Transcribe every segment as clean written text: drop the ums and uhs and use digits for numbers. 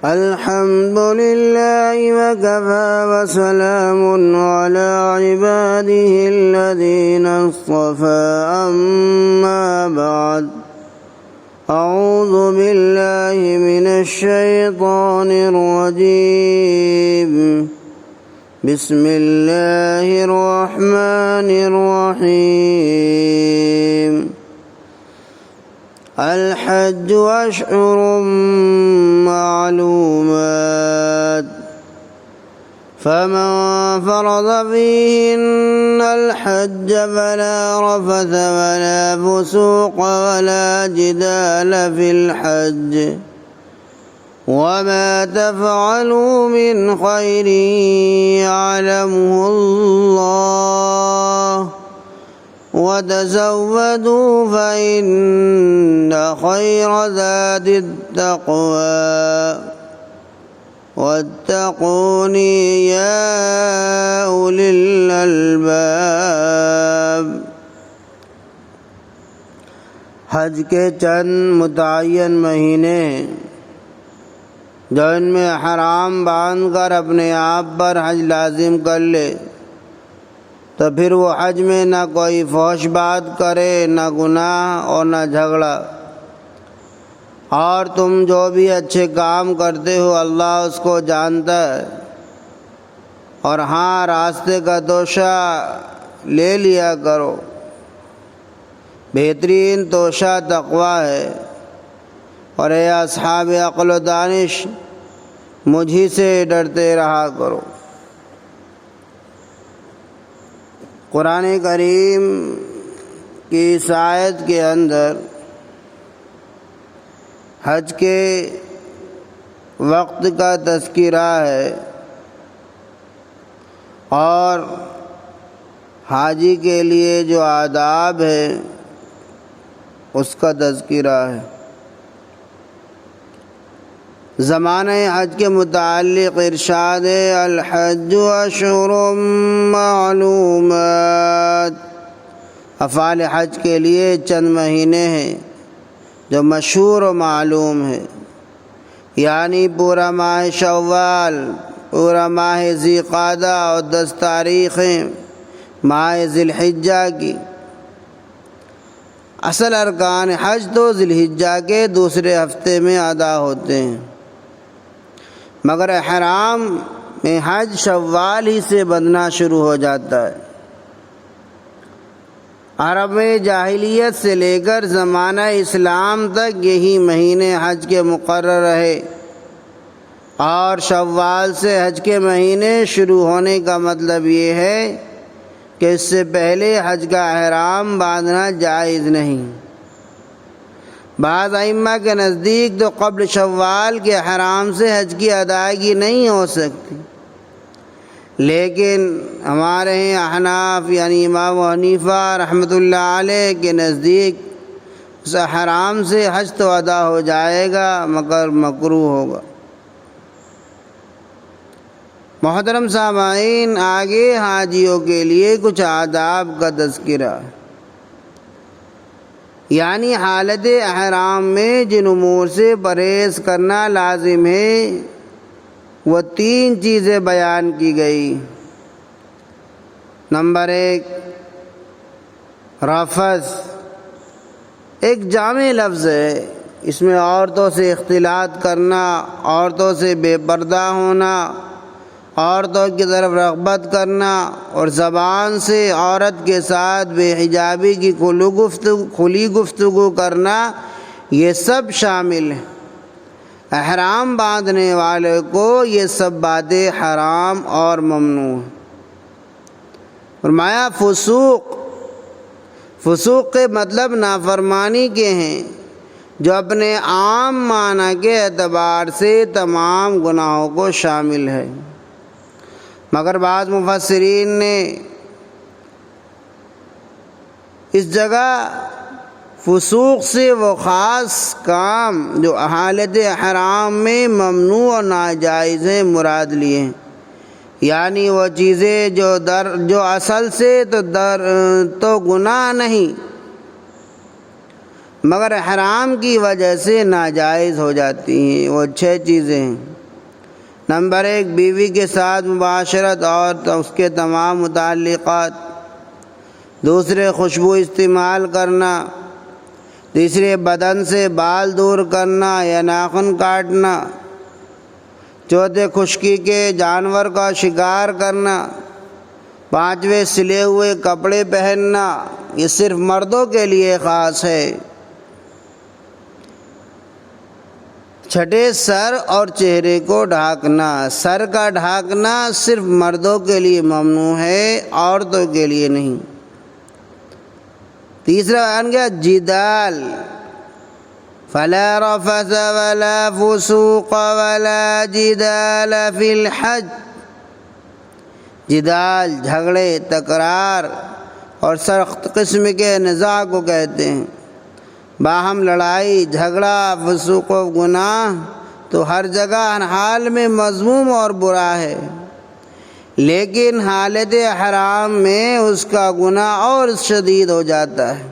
الحمد لله وكفى وسلام على عباده الذين اصطفى أما بعد أعوذ بالله من الشيطان الرجيم بسم الله الرحمن الرحيم الحج أشهر معلومات فمن فرض فيهن الحج فلا رفث ولا فسوق ولا جدال في الحج وما تفعلوا من خير يعلمه الله وتزودوا فإن خير زاد التقوى واتقون يا أولي الألباب۔ حج کے چند متعین مہینے ہیں جو ان میں حرام باندھ کر اپنے آپ پر حج لازم کر لے تو پھر وہ حج میں نہ کوئی فحش بات کرے، نہ گناہ اور نہ جھگڑا، اور تم جو بھی اچھے کام کرتے ہو اللہ اس کو جانتا ہے۔ اور ہاں، راستے کا توشہ لے لیا کرو، بہترین توشہ تقویٰ ہے۔ اور اے اصحاب عقل و دانش، مجھی سے ڈرتے رہا کرو۔ قرآن کریم کی اس آیت کے اندر حج کے وقت کا تذکرہ ہے اور حاجی کے لیے جو آداب ہے اس کا تذکرہ ہے۔ زمانہ حج کے متعلق ارشاد ہے الحج اشہر معلومات، افعال حج کے لیے چند مہینے ہیں جو مشہور و معلوم ہے، یعنی پورا ماہ شوال، پورا ماہ ذی قعدہ اور 10 تاریخیں ماہ ذی الحجہ کی۔ اصل ارکان حج تو ذی الحجہ کے دوسرے ہفتے میں ادا ہوتے ہیں، مگر احرام میں حج شوال ہی سے بندھنا شروع ہو جاتا ہے۔ عرب میں جاہلیت سے لے کر زمانہ اسلام تک یہی مہینے حج کے مقرر رہے، اور شوال سے حج کے مہینے شروع ہونے کا مطلب یہ ہے کہ اس سے پہلے حج کا احرام باندھنا جائز نہیں۔ بعض ائمہ کے نزدیک تو قبل شوال کے احرام سے حج کی ادائیگی نہیں ہو سکتی، لیکن ہمارے ہیں احناف یعنی امام حنیفہ رحمۃ اللہ علیہ کے نزدیک اس احرام سے حج تو ادا ہو جائے گا مگر مکروہ ہوگا۔ محترم سامعین، آگے حاجیوں کے لیے کچھ آداب کا تذکرہ، یعنی حالت احرام میں جن امور سے پرہیز کرنا لازم ہے وہ 3 چیزیں بیان کی گئی۔ نمبر 1، رفث ایک جامع لفظ ہے، اس میں عورتوں سے اختلاط کرنا، عورتوں سے بے پردہ ہونا، عورتوں کی طرف رغبت کرنا اور زبان سے عورت کے ساتھ بے حجابی کی کھلی گفتگو کرنا، یہ سب شامل ہیں۔ احرام باندھنے والے کو یہ سب باتیں حرام اور ممنوع ہیں۔ فرمایا فسوق کے مطلب نافرمانی کے ہیں جو اپنے عام معنی کے اعتبار سے تمام گناہوں کو شامل ہے، مگر بعض مفسرین نے اس جگہ فسوق سے وہ خاص کام جو حالت احرام میں ممنوع اور ناجائز ہیں مراد لیے ہیں، یعنی وہ چیزیں جو اصل سے تو گناہ نہیں مگر احرام کی وجہ سے ناجائز ہو جاتی ہیں۔ وہ 6 چیزیں ہیں۔ نمبر 1 بیوی کے ساتھ مباشرت اور اس کے تمام متعلقات، دوسرے خوشبو استعمال کرنا، تیسرے بدن سے بال دور کرنا یا ناخن کاٹنا، چوتھے خشکی کے جانور کا شکار کرنا، پانچویں سلے ہوئے کپڑے پہننا، یہ صرف مردوں کے لیے خاص ہے۔ چھٹے سر اور چہرے کو ڈھانکنا، سر کا ڈھانکنا صرف مردوں کے لیے ممنوع ہے، عورتوں کے لیے نہیں۔ تیسرا بیان کیا؟ جدال، فلا رفث ولا فسوق ولا جدال فی الحج، جدال جھگڑے، تکرار اور سخت قسم کے نزاع کو کہتے ہیں۔ باہم لڑائی، جھگڑا، فسوق و گناہ تو ہر جگہ ہر حال میں مذموم اور برا ہے، لیکن حالت حرام میں اس کا گناہ اور شدید ہو جاتا ہے۔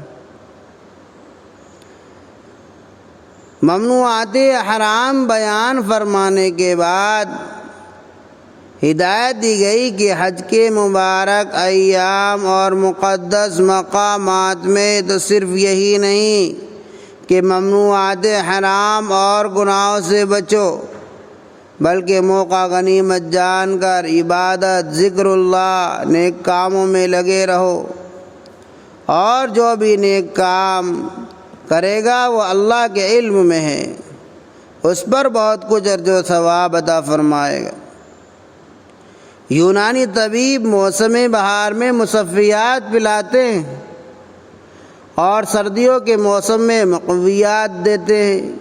ممنوعات حرام بیان فرمانے کے بعد ہدایت دی گئی کہ حج کے مبارک ایام اور مقدس مقامات میں تو صرف یہی نہیں کہ ممنوعات حرام اور گناہوں سے بچو، بلکہ موقع غنیمت جان کر عبادت، ذکر اللہ، نیک کاموں میں لگے رہو، اور جو بھی نیک کام کرے گا وہ اللہ کے علم میں ہے، اس پر بہت کچھ اجر و ثواب عطا فرمائے گا۔ یونانی طبیب موسم بہار میں مصفیات پلاتے ہیں اور سردیوں کے موسم میں مقویات دیتے ہیں،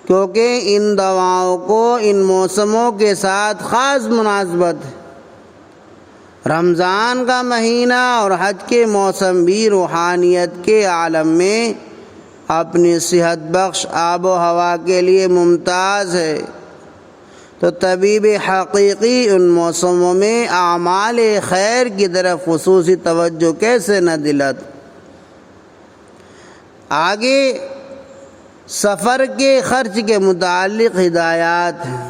کیونکہ ان دواؤں کو ان موسموں کے ساتھ خاص مناسبت ہے۔ رمضان کا مہینہ اور حج کے موسم بھی روحانیت کے عالم میں اپنی صحت بخش آب و ہوا کے لیے ممتاز ہے، تو طبیب حقیقی ان موسموں میں اعمال خیر کی طرف خصوصی توجہ کیسے نہ دلاتا۔ آگے سفر کے خرچ کے متعلق ہدایات ہیں۔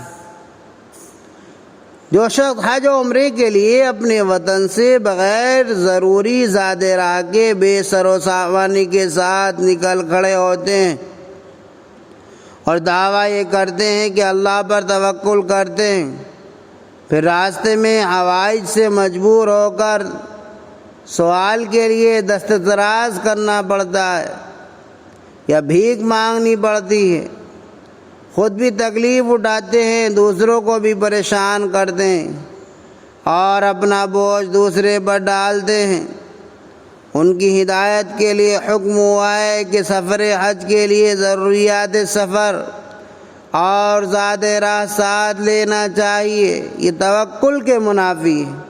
جو شخص حج و عمرے کے لیے اپنے وطن سے بغیر ضروری زاد راہ کے بے سر و سامانی کے ساتھ نکل کھڑے ہوتے ہیں اور دعویٰ یہ کرتے ہیں کہ اللہ پر توکل کرتے ہیں، پھر راستے میں حوائج سے مجبور ہو کر سوال کے لیے دست دراز کرنا پڑتا ہے یا بھیک مانگنی پڑتی ہے، خود بھی تکلیف اٹھاتے ہیں، دوسروں کو بھی پریشان کرتے ہیں اور اپنا بوجھ دوسرے پر ڈالتے ہیں، ان کی ہدایت کے لیے حکم ہوا ہے کہ سفر حج کے لیے ضروریات سفر اور زاد راہ ساتھ لینا چاہیے۔ یہ توکل کے منافی ہے،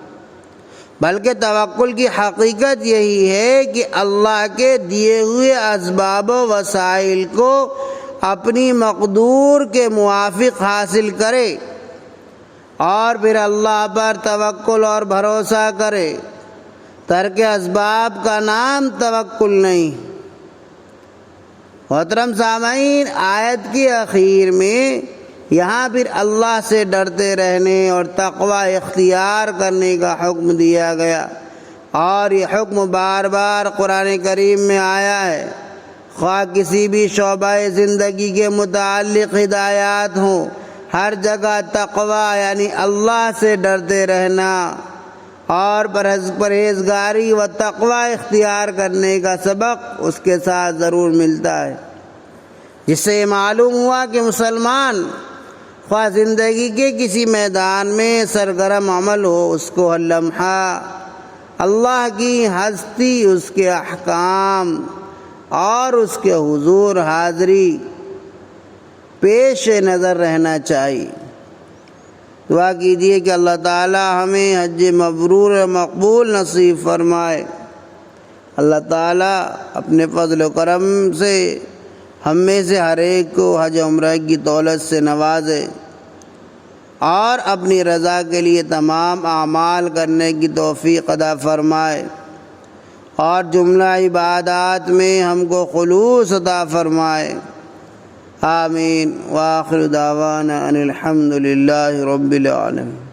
بلکہ توکل کی حقیقت یہی ہے کہ اللہ کے دیے ہوئے اسباب و وسائل کو اپنی مقدور کے موافق حاصل کرے اور پھر اللہ پر توکل اور بھروسہ کرے۔ ترک اسباب کا نام توکل نہیں۔ محترم سامعین، آیت کی آخر میں یہاں پھر اللہ سے ڈرتے رہنے اور تقوی اختیار کرنے کا حکم دیا گیا، اور یہ حکم بار بار قرآن کریم میں آیا ہے، خواہ کسی بھی شعبہ زندگی کے متعلق ہدایات ہوں، ہر جگہ تقوی یعنی اللہ سے ڈرتے رہنا اور پرہیزگاری و تقوی اختیار کرنے کا سبق اس کے ساتھ ضرور ملتا ہے، جس سے یہ معلوم ہوا کہ مسلمان خواہ زندگی کے کسی میدان میں سرگرم عمل ہو، اس کو ہر لمحہ اللہ کی ہستی، اس کے احکام اور اس کے حضور حاضری پیش نظر رہنا چاہیے۔ دعا کیجیے کہ اللہ تعالی ہمیں حج مبرور و مقبول نصیب فرمائے۔ اللہ تعالی اپنے فضل و کرم سے ہم میں سے ہر ایک کو حج عمرہ کی دولت سے نوازے اور اپنی رضا کے لیے تمام اعمال کرنے کی توفیق عطا فرمائے، اور جملہ عبادات میں ہم کو خلوص عطا فرمائے۔ آمین وآخر دعوانا ان الحمد للہ رب العالمین.